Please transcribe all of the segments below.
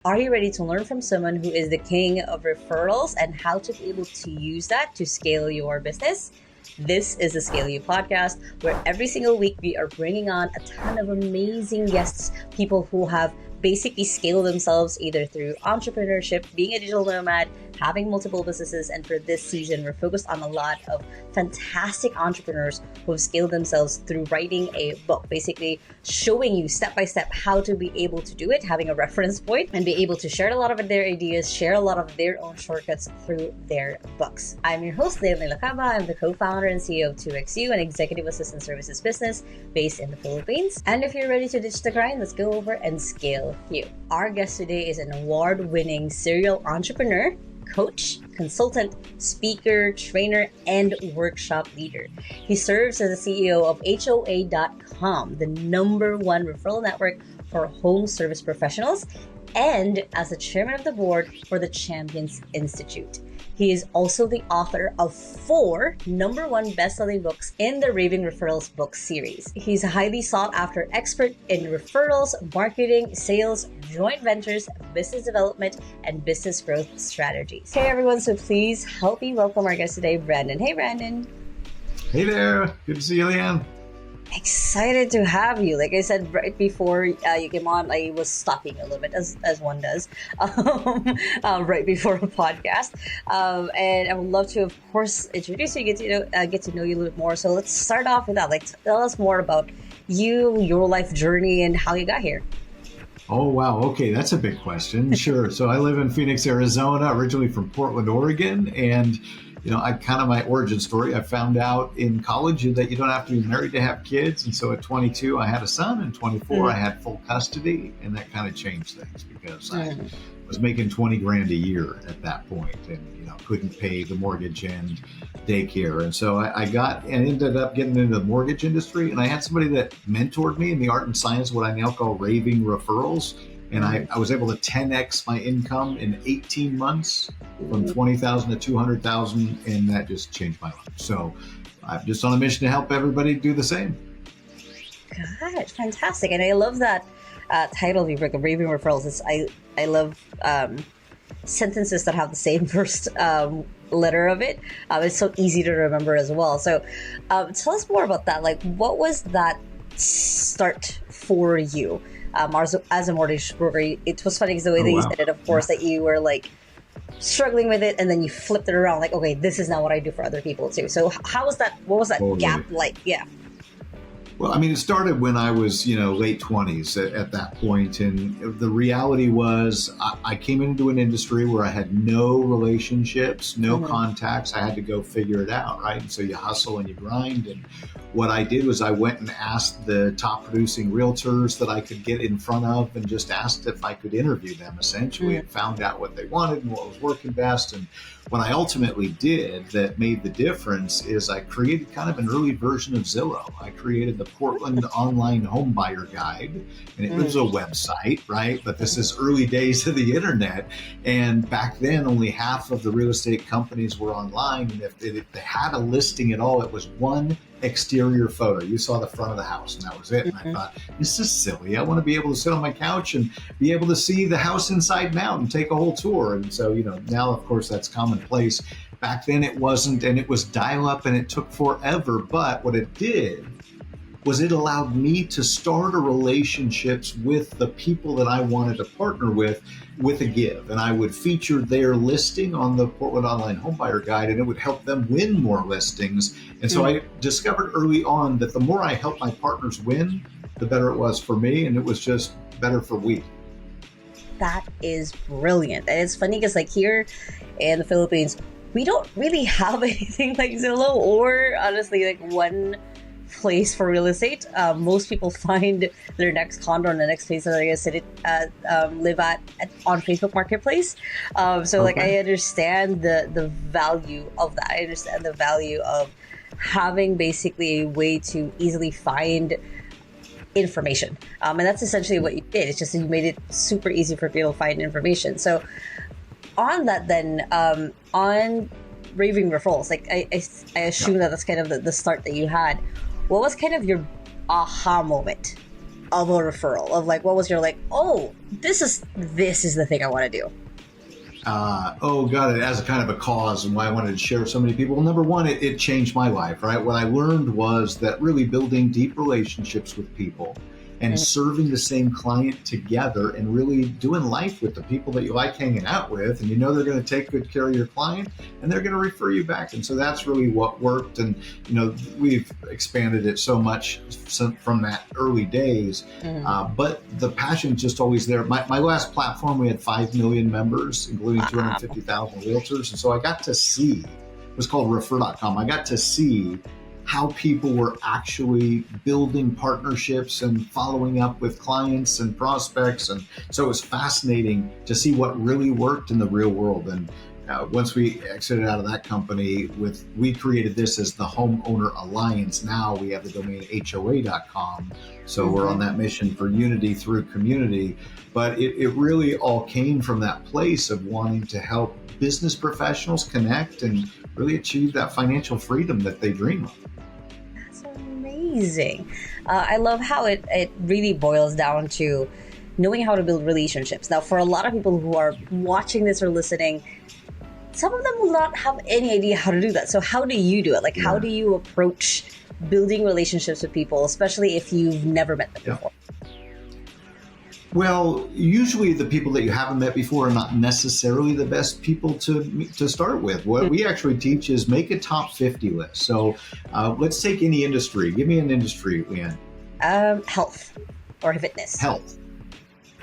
Are you ready to learn from someone who is the king of referrals and how to be able to use that to scale your business? This is the Scale You podcast, where every single week we are bringing on a ton of amazing guests, people who have basically scaled themselves either through entrepreneurship, being a digital nomad, having multiple businesses. And for this season, we're focused on a lot of fantastic entrepreneurs who have scaled themselves through writing a book, basically showing you step by step how to be able to do it, having a reference point, and be able to share a lot of their ideas, share a lot of their own shortcuts through their books. I'm your host, Lacaba. I'm the co-founder and CEO of 2XU, an executive assistant services business based in the Philippines. And if you're ready to ditch the grind, let's go over and scale you. Our guest today is an award-winning serial entrepreneur, coach, consultant, speaker, trainer, and workshop leader. He serves as the CEO of HOA.com, the #1 referral network for home service professionals, and as the chairman of the board for the Champions Institute. He is also the author of 4 #1 best-selling books in the Raving Referrals book series. He's a highly sought-after expert in referrals, marketing, sales, joint ventures, business development, and business growth strategies. Hey everyone, so please help me welcome our guest today, Brandon. Hey Brandon. Hey there, good to see you, Leanne. Excited to have you. Like I said right before you came on, I was stalking a little bit, as one does, right before a podcast. And I would love to, of course, introduce you, get to know you a little bit more. So let's start off with that. Like, tell us more about you, your life journey, and how you got here. Oh, wow. Okay, that's a big question. Sure. So I live in Phoenix, Arizona, originally from Portland, Oregon. And I kind of my origin story. I found out in college that you don't have to be married to have kids. And so at 22, I had a son, and 24, I had full custody. And that kind of changed things because I was making 20 grand a year at that point and, couldn't pay the mortgage and daycare. And so I ended up getting into the mortgage industry. And I had somebody that mentored me in the art and science, what I now call Raving Referrals. And I was able to 10x my income in 18 months from 20,000 to 200,000. And that just changed my life. So I'm just on a mission to help everybody do the same. God, fantastic. And I love that title of your book, Raving Referrals. I love sentences that have the same first letter of it. It's so easy to remember as well. So tell us more about that. Like, what was that start for you? As a mortgage broker, it was funny because the way that you said it, of course, that you were like struggling with it and then you flipped it around like, okay, this is not what I do for other people too. So how was that? What was that gap like? Yeah. Well, I mean, it started when I was, late 20s at that point. And the reality was I came into an industry where I had no relationships, no contacts. I had to go figure it out, right? And so you hustle and you grind. And what I did was I went and asked the top producing realtors that I could get in front of and just asked if I could interview them essentially and found out what they wanted and what was working best. And what I ultimately did that made the difference is I created kind of an early version of Zillow. I created the Portland Online Home Buyer Guide, and it was a website, right? But this is early days of the internet. And back then, only half of the real estate companies were online. And if they had a listing at all, it was one exterior photo. You saw the front of the house and that was it. And I thought, this is silly. I want to be able to sit on my couch and be able to see the house inside and out and take a whole tour. And so, now of course that's commonplace. Back then it wasn't, and it was dial up and it took forever. But what it did was it allowed me to start a relationships with the people that I wanted to partner with a give. And I would feature their listing on the Portland Online Homebuyer Guide, and it would help them win more listings. And so I discovered early on that the more I helped my partners win, the better it was for me. And it was just better for we. That is brilliant. And it's funny because like here in the Philippines, we don't really have anything like Zillow or honestly like one place for real estate. Most people find their next condo or the next place that they're gonna live at on Facebook Marketplace. Like I understand the value of that. I understand the value of having basically a way to easily find information. And that's essentially what you did. It's just that you made it super easy for people to find information. So on that then, on Raving Referrals, like I assume that that's kind of the start that you had. What was kind of your aha moment of a referral? Of like, what was your like, oh, this is the thing I want to do? Got it. As a kind of a cause and why I wanted to share with so many people. Well, number one, it changed my life, right? What I learned was that really building deep relationships with people and serving the same client together and really doing life with the people that you like hanging out with, and you know they're going to take good care of your client and they're going to refer you back. And so that's really what worked. And we've expanded it so much from that early days, but the passion's just always there. My last platform, we had 5 million members, including 250,000 realtors. And so I got to see, it was called refer.com. I got to see how people were actually building partnerships and following up with clients and prospects. And so it was fascinating to see what really worked in the real world. And once we exited out of that company, we created this as the Homeowner Alliance. Now we have the domain HOA.com. So we're on that mission for unity through community. But it really all came from that place of wanting to help business professionals connect and really achieve that financial freedom that they dream of. Amazing. I love how it really boils down to knowing how to build relationships. Now, for a lot of people who are watching this or listening, some of them will not have any idea how to do that. So how do you do it? Like, how do you approach building relationships with people, especially if you've never met them before? Well, usually the people that you haven't met before are not necessarily the best people to start with. What we actually teach is make a top 50 list. So let's take any industry. Give me an industry, Leanne. Health or fitness. Health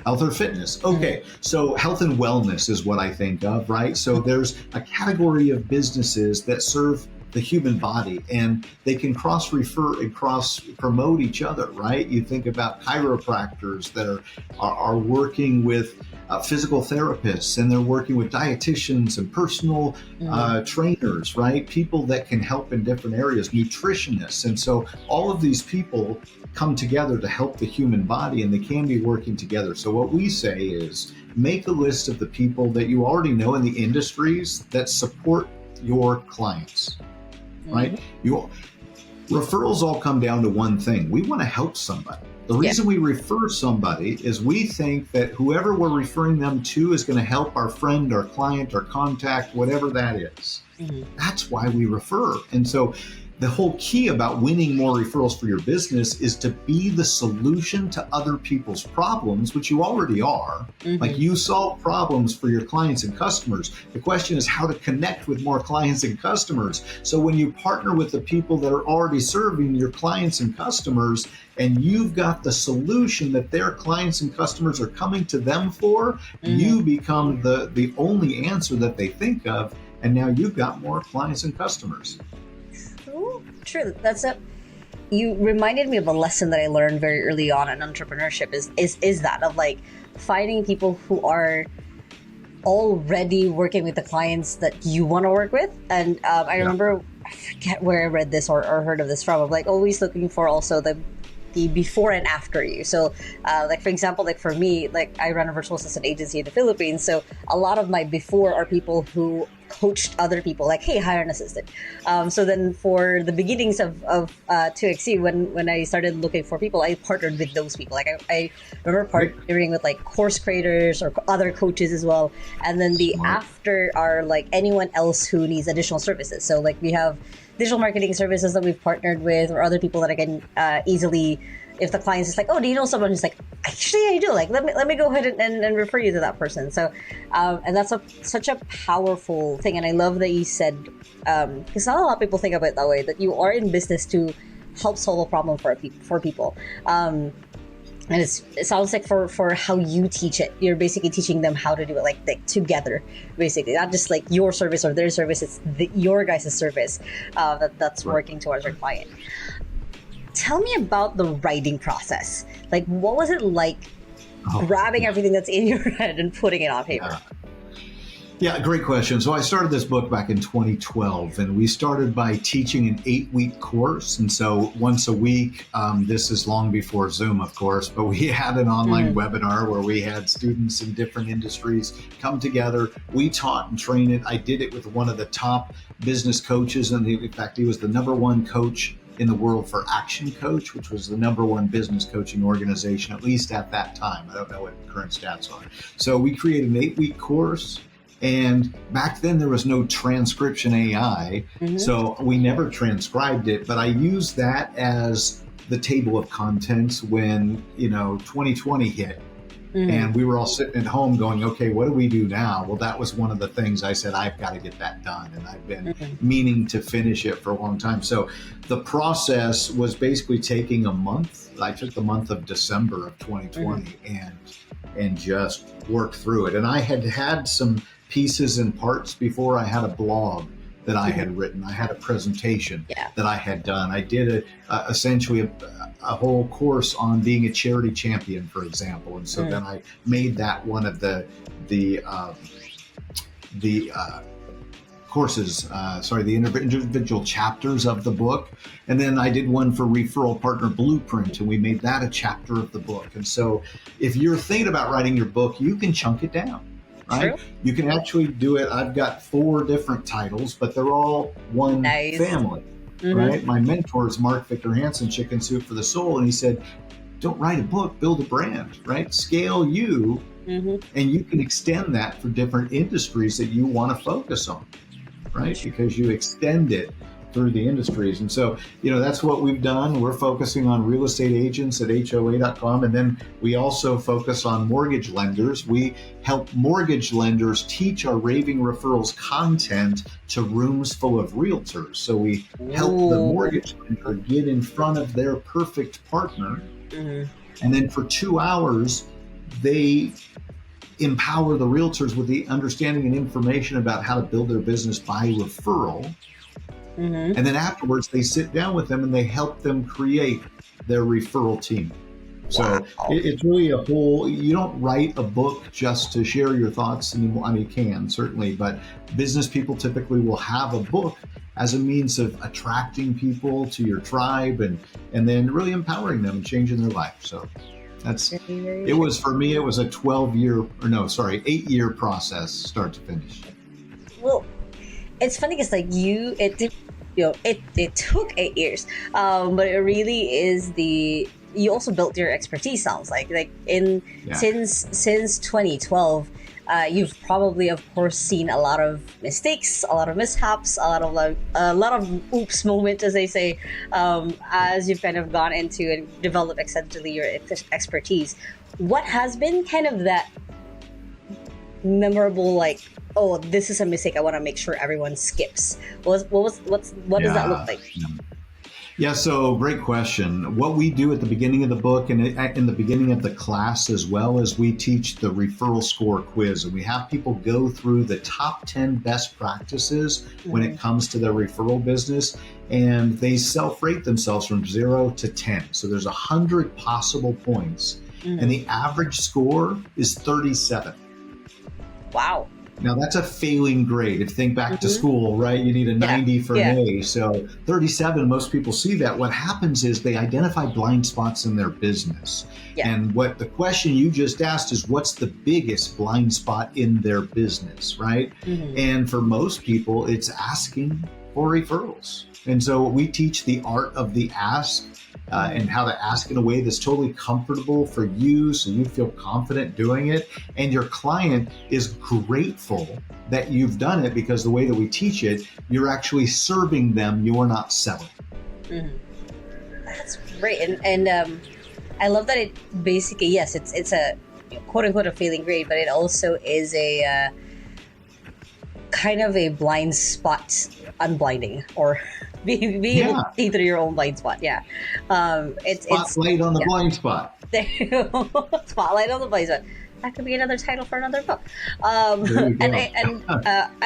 or fitness. Okay. So health and wellness is what I think of, right? So there's a category of businesses that serve the human body, and they can cross-refer and cross-promote each other, right? You think about chiropractors that are working with physical therapists, and they're working with dietitians and personal trainers, right? People that can help in different areas, nutritionists. And so all of these people come together to help the human body, and they can be working together. So what we say is make a list of the people that you already know in the industries that support your clients. Right? Referrals all come down to one thing. We want to help somebody. The reason we refer somebody is we think that whoever we're referring them to is going to help our friend, our client, our contact, whatever that is. That's why we refer. And so the whole key about winning more referrals for your business is to be the solution to other people's problems, which you already are. Like, you solve problems for your clients and customers. The question is how to connect with more clients and customers. So when you partner with the people that are already serving your clients and customers, and you've got the solution that their clients and customers are coming to them for, you become the only answer that they think of. And now you've got more clients and customers. True. You reminded me of a lesson that I learned very early on in entrepreneurship is that of like finding people who are already working with the clients that you want to work with. And I remember, I forget where I read this or heard of this from, of like always looking for also the before and after you. So like, for example, like for me, like I run a virtual assistant agency in the Philippines. So a lot of my before are people who coached other people, like, hey, hire an assistant. So then for the beginnings of 2XC, when I started looking for people, I partnered with those people. Like I remember partnering with like course creators or other coaches as well. And then the after are like anyone else who needs additional services. So like we have digital marketing services that we've partnered with, or other people that I can easily, if the client's just like, oh, do you know someone who's like, actually I do, like, let me go ahead and refer you to that person. So and that's such a powerful thing. And I love that you said, because not a lot of people think of it that way, that you are in business to help solve a problem for people. And it sounds like for how you teach it, you're basically teaching them how to do it like together, basically, not just like your service or their service. It's your guys' service that's working towards your client. Tell me about the writing process. Like, what was it like grabbing everything that's in your head and putting it on paper? Yeah, great question. So I started this book back in 2012, and we started by teaching an 8-week course. And so once a week, this is long before Zoom, of course, but we had an online webinar where we had students in different industries come together. We taught and trained it. I did it with one of the top business coaches. And in fact, he was the #1 coach in the world for Action Coach, which was the #1 business coaching organization, at least at that time. I don't know what the current stats are. So we created an 8-week course. And back then there was no transcription AI, so we never transcribed it, but I used that as the table of contents when, 2020 hit. And we were all sitting at home going, okay, what do we do now? Well, that was one of the things I said, I've got to get that done. And I've been meaning to finish it for a long time. So the process was basically taking a month. I took the month of December of 2020 and just worked through it. And I had some pieces and parts before. I had a blog that I had written. I had a presentation that I had done. I did essentially a whole course on being a charity champion, for example. And so then I made that one of the courses, the individual chapters of the book. And then I did one for Referral Partner Blueprint, and we made that a chapter of the book. And so if you're thinking about writing your book, you can chunk it down. Right? True. You can actually do it. I've got 4 different titles, but they're all one family, right? My mentor is Mark Victor Hansen, Chicken Soup for the Soul. And he said, don't write a book, build a brand, right? Scale you, and you can extend that for different industries that you want to focus on, right? Because you extend it through the industries. And so, that's what we've done. We're focusing on real estate agents at HOA.com. And then we also focus on mortgage lenders. We help mortgage lenders teach our Raving Referrals content to rooms full of realtors. So we help the mortgage lender get in front of their perfect partner. And then for 2 hours, they empower the realtors with the understanding and information about how to build their business by referral. And then afterwards, they sit down with them and they help them create their referral team. So it's really you don't write a book just to share your thoughts anymore. I mean, you can certainly, but business people typically will have a book as a means of attracting people to your tribe and then really empowering them and changing their life. So it was, for me, it was a 8-year process, start to finish. Well, it's funny because it took 8 years, but it really is you also built your expertise. Sounds like since 2012, you've probably, of course, seen a lot of mistakes, a lot of mishaps, a lot of oops moments, as they say, as you've kind of gone into and developed extensively your expertise. What has been kind of that memorable, oh, this is a mistake I want to make sure everyone skips? What does that look like? Yeah, so great question. What we do at the beginning of the book and in the beginning of the class as well is we teach the referral score quiz, and we have people go through the top 10 best practices when it comes to their referral business, and they self-rate themselves from 0 to 10. So there's 100 possible points, and the average score is 37. Wow. Now that's a failing grade. If you think back to school, right? You need a 90 for an A. So 37, most people see that. What happens is they identify blind spots in their business. Yeah. And what the question you just asked is, what's the biggest blind spot in their business, right? And for most people, it's asking for referrals. And so we teach the art of the ask. And how to ask in a way that's totally comfortable for you, so you feel confident doing it. And your client is grateful that you've done it, because the way that we teach it, you're actually serving them, you're not selling. That's great. And I love that it basically, yes, it's a quote unquote a failing grade, but it also is a kind of a blind spot unblinding, or being able to see through your own blind spot. Spotlight on the blind spot. There you go. Spotlight on the blind spot. That could be another title for another book. I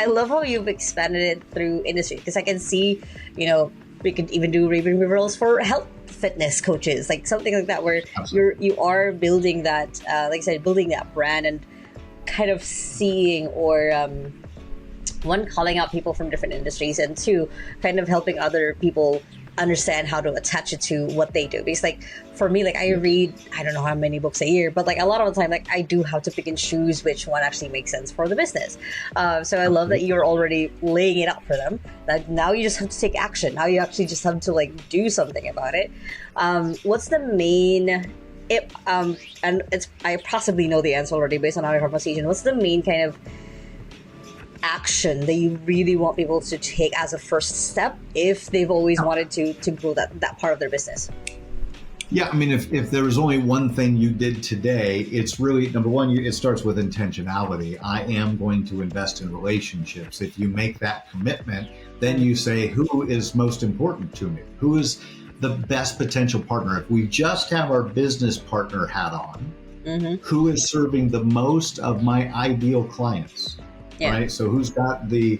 love how you've expanded it through industry, because I can see, we could even do Raving Referrals for health fitness coaches, like something like that, where you are building that, like I said, building that brand and kind of seeing, or one, calling out people from different industries, and two, kind of helping other people understand how to attach it to what they do. Because like for me, like I read, I don't know how many books a year, but like a lot of the time, like I do have to pick and choose which one actually makes sense for the business. So I love that you're already laying it out for them. That now you just have to take action. Now you actually just have to like do something about it. What's the main and it's I possibly know the answer already based on our conversation. What's the main kind of action that you really want people to take as a first step if they've always wanted to grow that part of their business? Yeah, I mean, if there was only one thing you did today, it's really, number one, it starts with intentionality. I am going to invest in relationships. If you make that commitment, then you say, who is most important to me? Who is the best potential partner? If we just have our business partner hat on, who is serving the most of my ideal clients? Right? So who's got the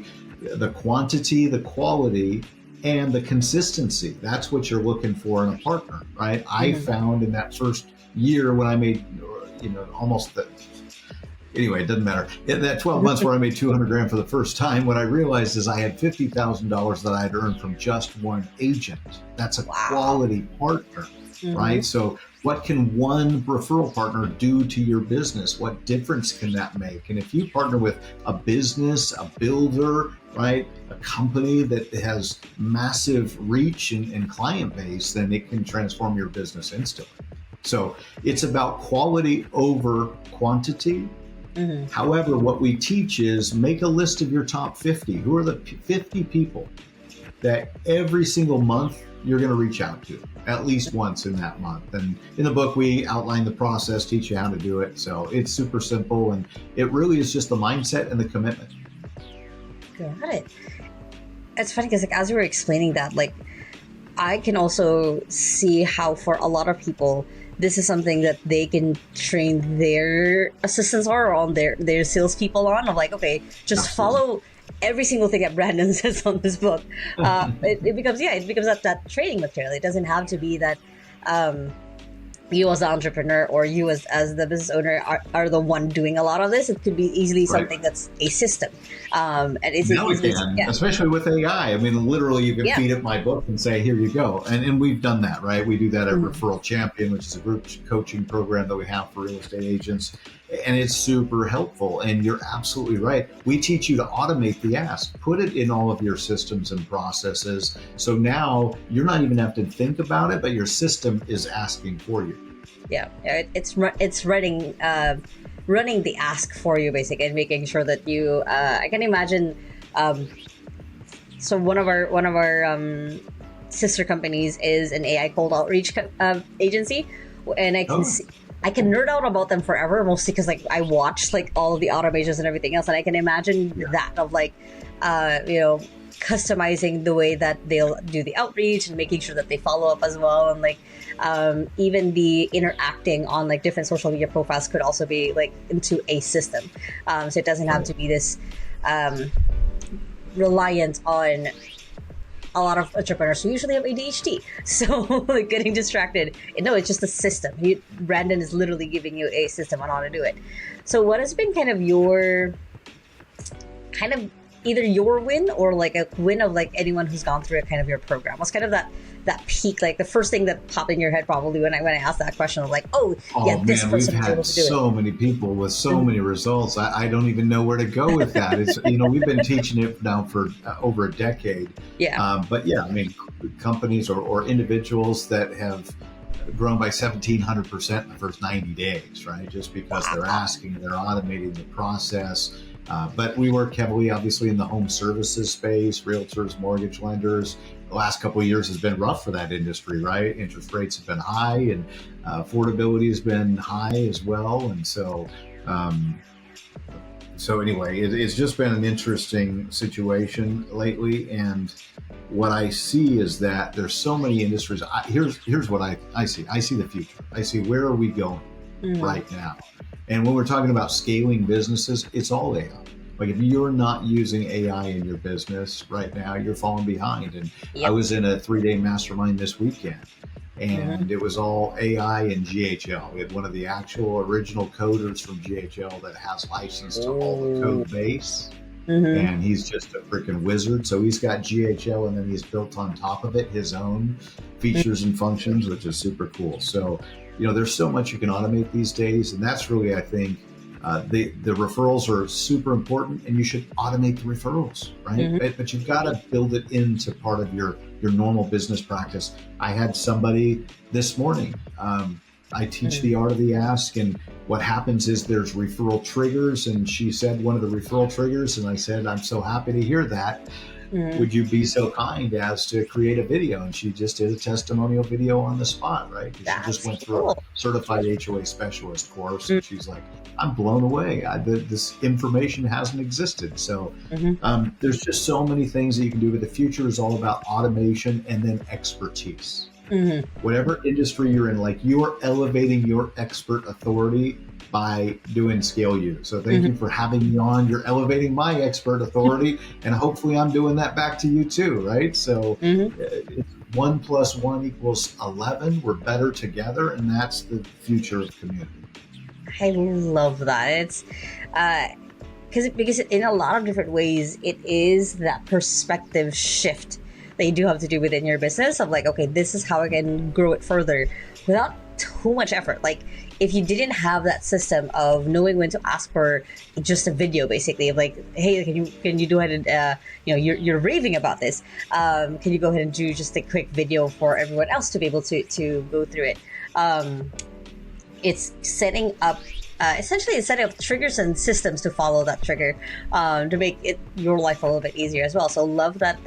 quantity, the quality, and the consistency? That's what you're looking for in a partner, right? I found in that first year when I made, anyway, it doesn't matter. In that 12 months where I made 200 grand for the first time, what I realized is I had $50,000 that I had earned from just one agent. That's a quality partner, right? So what can one referral partner do to your business? What difference can that make? And if you partner with a business, a builder, right, a company that has massive reach and client base, then it can transform your business instantly. So it's about quality over quantity. However, what we teach is make a list of your top 50. Who are the 50 people that every single month you're going to reach out to at least once in that month? And in the book, we outline the process, teach you how to do it. So it's super simple. And it really is just the mindset and the commitment. Got it. It's funny because like, as you were explaining that, like I can also see how for a lot of people, this is something that they can train their assistants or on their salespeople on, of like, okay, just follow every single thing that Brandon says on this book. It becomes that training material. It doesn't have to be that you as the entrepreneur or you as the business owner are the one doing a lot of this. It could be easily something that's a system. And it's especially with AI. I mean, literally you can feed it my book and say, here you go. And we've done that, right? We do that at Referral Champion, which is a group coaching program that we have for real estate agents. And it's super helpful. And you're absolutely right. We teach you to automate the ask, put it in all of your systems and processes. So now you're not even have to think about it, but your system is asking for you. Yeah, it's running the ask for you basically, and making sure that you. I can imagine. So one of our sister companies is an AI cold outreach agency, and I can see. I can nerd out about them forever, mostly because like I watch like all of the automations and everything else, and I can imagine that of like, customizing the way that they'll do the outreach and making sure that they follow up as well, and like even the interacting on like different social media profiles could also be like into a system, so it doesn't have to be this reliant on a lot of entrepreneurs who usually have ADHD. So like getting distracted. No, it's just a system. Brandon is literally giving you a system on how to do it. So what has been kind of your either your win or like a win of like anyone who's gone through a kind of your program? What's kind of that peak, like the first thing that popped in your head probably when I asked that question of like, this person was able to do it. So many people with so many results. I don't even know where to go with that. It's we've been teaching it now for over a decade. But I mean, companies or individuals that have grown by 1,700% in the first 90 days, right? Just because they're asking, they're automating the process. But we work heavily, obviously, in the home services space, realtors, mortgage lenders. The last couple of years has been rough for that industry, right? Interest rates have been high, and affordability has been high as well. And so anyway, it's just been an interesting situation lately. And what I see is that there's so many industries. Here's what I see. I see the future. I see where are we going right now. And when we're talking about scaling businesses, it's all AI. Like if you're not using AI in your business right now, you're falling behind. And I was in a 3-day mastermind this weekend, and it was all AI and GHL. We had one of the actual original coders from GHL that has license to all the code base. And he's just a freaking wizard. So he's got GHL, and then he's built on top of it his own features and functions, which is super cool. So, there's so much you can automate these days. And that's really, I think, the referrals are super important, and you should automate the referrals, right? But you've got to build it into part of your normal business practice. I had somebody this morning, I teach the art of the ask, and what happens is there's referral triggers, and she said one of the referral triggers, and I said, I'm so happy to hear that. Would you be so kind as to create a video? And she just did a testimonial video on the spot, right? She just went through a certified HOA specialist course, and she's like, I'm blown away. This information hasn't existed. So there's just so many things that you can do, but the future is all about automation and then expertise. Whatever industry you're in, like, you're elevating your expert authority by doing Scale You. So thank you for having me on. You're elevating my expert authority, and hopefully I'm doing that back to you too, right? So it's 1 + 1 = 11. We're better together, and that's the future of community. I love that. It's because in a lot of different ways, it is that perspective shift that you do have to do within your business of like, okay, this is how I can grow it further without too much effort. Like, if you didn't have that system of knowing when to ask for just a video, basically, of like, hey, can you go ahead and you're raving about this, can you go ahead and do just a quick video for everyone else to be able to go through it. It's setting up essentially it's setting up triggers and systems to follow that trigger, to make your life a little bit easier as well. So love that.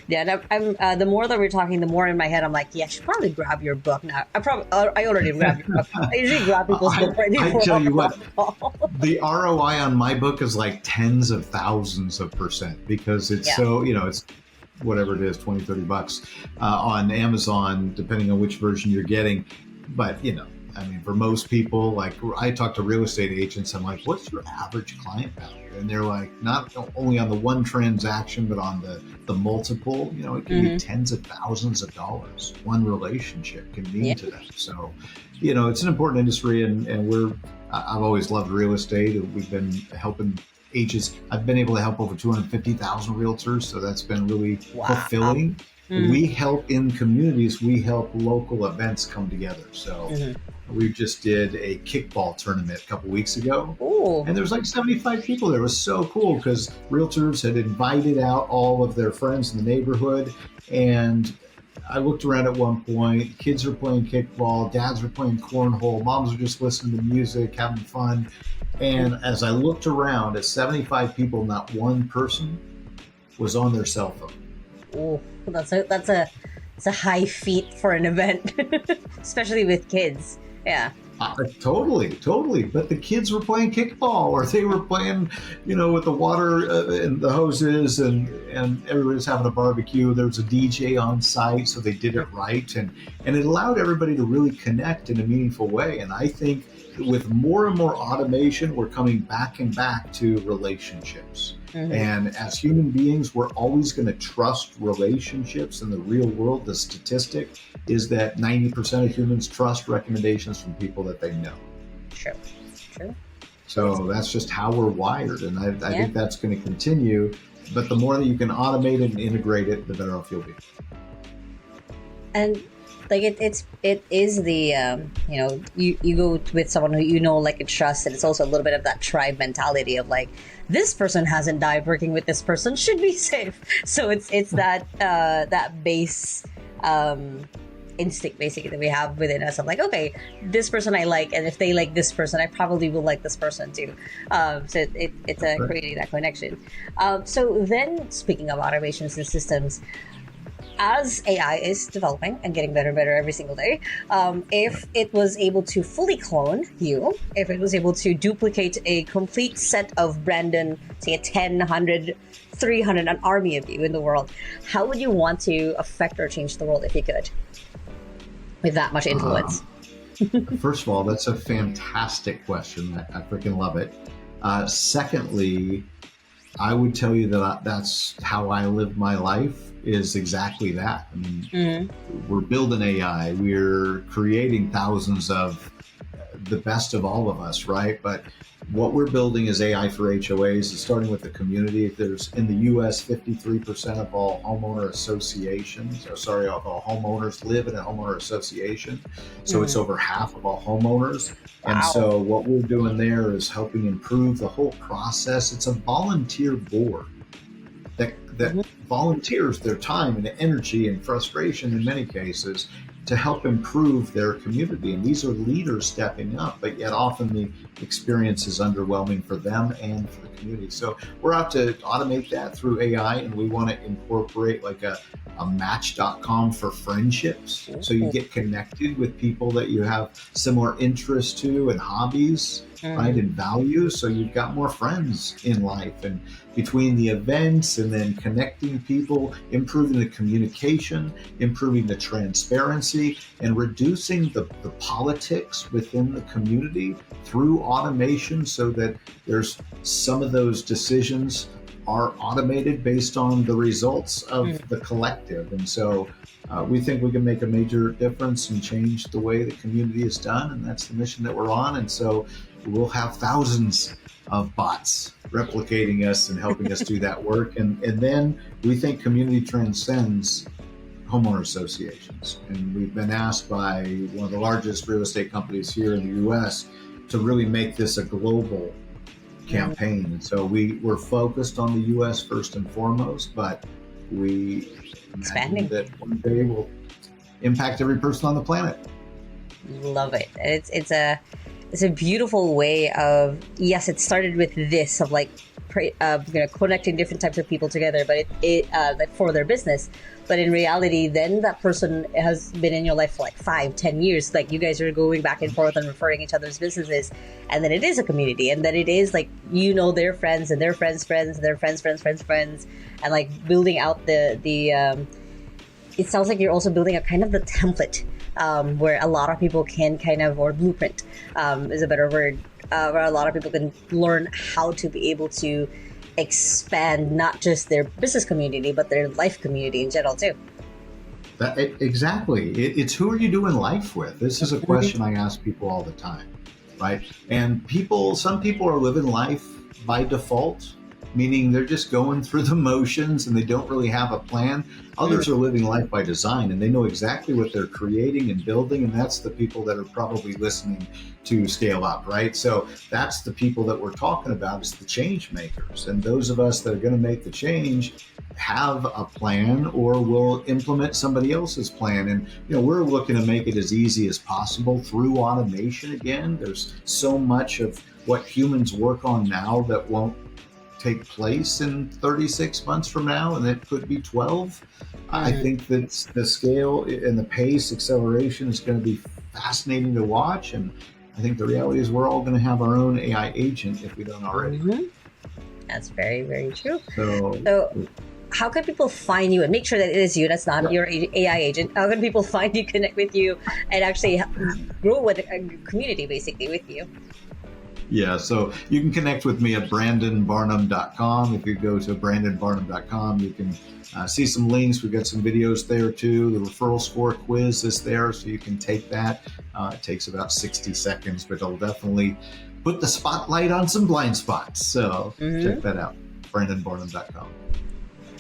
And I'm the more that we're talking, the more in my head I'm like, yeah, I should probably grab your book now. I already grabbed your book. I usually grab people's book right before. I tell you what, the ROI on my book is like tens of thousands of percent, because it's so, it's whatever it is, $20-$30 on Amazon, depending on which version you're getting. But for most people, like, I talk to real estate agents, I'm like, what's your average client value? And they're like, not only on the one transaction, but on the multiple, it can be tens of thousands of dollars. One relationship can mean to them. So, it's an important industry, and I've always loved real estate. We've been helping agents. I've been able to help over 250,000 realtors. So that's been really fulfilling. We help in communities. We help local events come together. So we just did a kickball tournament a couple weeks ago. Ooh. And there was like 75 people there. It was so cool because realtors had invited out all of their friends in the neighborhood. And I looked around at one point, kids are playing kickball, dads are playing cornhole, moms are just listening to music, having fun. And as I looked around at 75 people, not one person was on their cell phone. Oh, that's a high feat for an event, especially with kids. Yeah. Totally. But the kids were playing kickball, or they were playing, with the water and the hoses, and everybody was having a barbecue. There was a DJ on site, so they did it right, and it allowed everybody to really connect in a meaningful way. And I think with more and more automation, we're coming back and back to relationships. And as human beings, we're always going to trust relationships. In the real world, the statistic is that 90% of humans trust recommendations from people that they know. True. So that's just how we're wired. And I think that's going to continue. But the more that you can automate it and integrate it, the better off you'll be. And like it is the you go with someone who like and trust, and it's also a little bit of that tribe mentality of like, this person hasn't died, working with this person should be safe. So it's that base instinct basically that we have within us of like, okay, this person I like, and if they like this person, I probably will like this person too. So it's creating that connection. So then, speaking of automations and systems, as AI is developing and getting better and better every single day, if it was able to fully clone you, if it was able to duplicate a complete set of Brandon, say a 10, 100, 300, an army of you in the world, how would you want to affect or change the world if you could? With that much influence. First of all, that's a fantastic question. I freaking love it. Secondly, I would tell you that that's how I live my life, is exactly that. I mean, we're building AI. We're creating thousands of the best of all of us, right? But what we're building is AI for HOAs. It's starting with the community. There's in the U.S. 53% of all homeowner associations, of all homeowners live in a homeowner association. So it's over half of all homeowners. And Wow. so what we're doing there is helping improve the whole process. It's a volunteer board that volunteers their time and energy and frustration in many cases to help improve their community. And these are leaders stepping up, but yet often the experience is underwhelming for them and for the community. So we're out to automate that through AI, and we want to incorporate like a match.com for friendships. So you get connected with people that you have similar interests to and hobbies, right, and values. So you've got more friends in life. And between the events and then connecting people, improving the communication, improving the transparency, and reducing the politics within the community through automation, so that there's some of those decisions are automated based on the results of the collective. And so we think we can make a major difference and change the way the community is done. And that's the mission that we're on. And so we'll have thousands of bots replicating us and helping us do that work. And then we think community transcends homeowner associations. And we've been asked by one of the largest real estate companies here in the US to really make this a global campaign. And so we're focused on the US first and foremost, but we imagine that one day will impact every person on the planet. Love it. It's a beautiful way of, yes, it started with this of like connecting different types of people together, but it like for their business. But in reality, then that person has been in your life for like 5-10 years. Like you guys are going back and forth and referring each other's businesses, and then it is a community, and then it is like, you know, their friends and their friends' friends and their friends' friends, and like building out the it sounds like you're also building a kind of the template where a lot of people can kind of, or blueprint is a better word, where a lot of people can learn how to be able to expand not just their business community, but their life community in general too. Exactly. It's who are you doing life with? This is a question I ask people all the time, right? And some people are living life by default, meaning they're just going through the motions and they don't really have a plan. Others are living life by design, and they know exactly what they're creating and building, and that's the people that are probably listening to Scale Up, right? So that's the people that we're talking about, is the change makers. And those of us that are going to make the change have a plan or will implement somebody else's plan. And we're looking to make it as easy as possible through automation. Again, there's so much of what humans work on now that won't take place in 36 months from now, and it could be 12. I think that the scale and the pace acceleration is going to be fascinating to watch. And I think the reality is we're all going to have our own AI agent if we don't already. That's very, very true. So how can people find you and make sure that it is you, that's not your AI agent? How can people find you, connect with you, and actually grow with a community basically with you? Yeah, so you can connect with me at brandonbarnum.com. If you go to brandonbarnum.com, you can see some links. We've got some videos there too. The referral score quiz is there, so you can take that. It takes about 60 seconds, but it'll definitely put the spotlight on some blind spots. So check that out, brandonbarnum.com.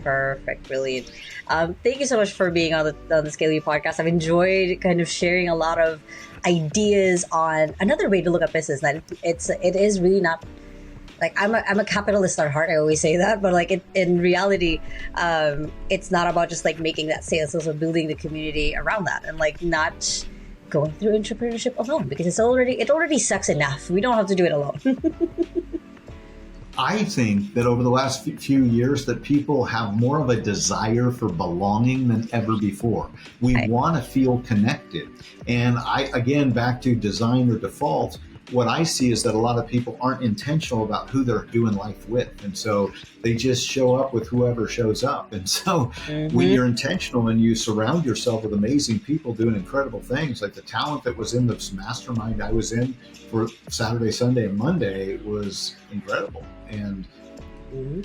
Perfect, brilliant. Thank you so much for being on the Scale You podcast. I've enjoyed kind of sharing a lot of ideas on another way to look at business. That it is really not like I'm a capitalist at heart. I always say that, but like in reality, it's not about just like making that sale. It's also building the community around that, and like not going through entrepreneurship alone, because it already sucks enough. We don't have to do it alone. I think that over the last few years that people have more of a desire for belonging than ever before. We want to feel connected. And again, back to design or default, what I see is that a lot of people aren't intentional about who they're doing life with. And so they just show up with whoever shows up. And so when you're intentional and you surround yourself with amazing people doing incredible things, like the talent that was in this mastermind I was in for Saturday, Sunday, and Monday was incredible. And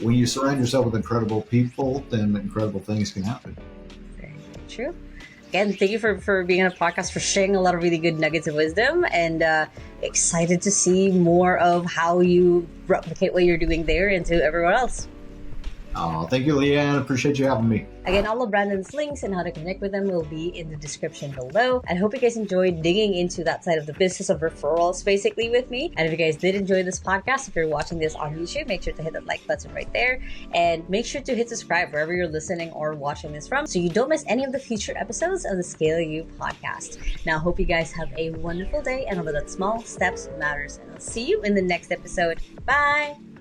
when you surround yourself with incredible people, then incredible things can happen. Very true. again, thank you for being on a podcast, for sharing a lot of really good nuggets of wisdom, and excited to see more of how you replicate what you're doing there into everyone else. Oh, thank you, Leanne. Appreciate you having me. Again, all of Brandon's links and how to connect with them will be in the description below. I hope you guys enjoyed digging into that side of the business of referrals basically with me. And if you guys did enjoy this podcast, if you're watching this on YouTube, make sure to hit that like button right there. And make sure to hit subscribe wherever you're listening or watching this from, so you don't miss any of the future episodes of the Scale You podcast. Now, I hope you guys have a wonderful day, and remember that small steps matters. And I'll see you in the next episode. Bye!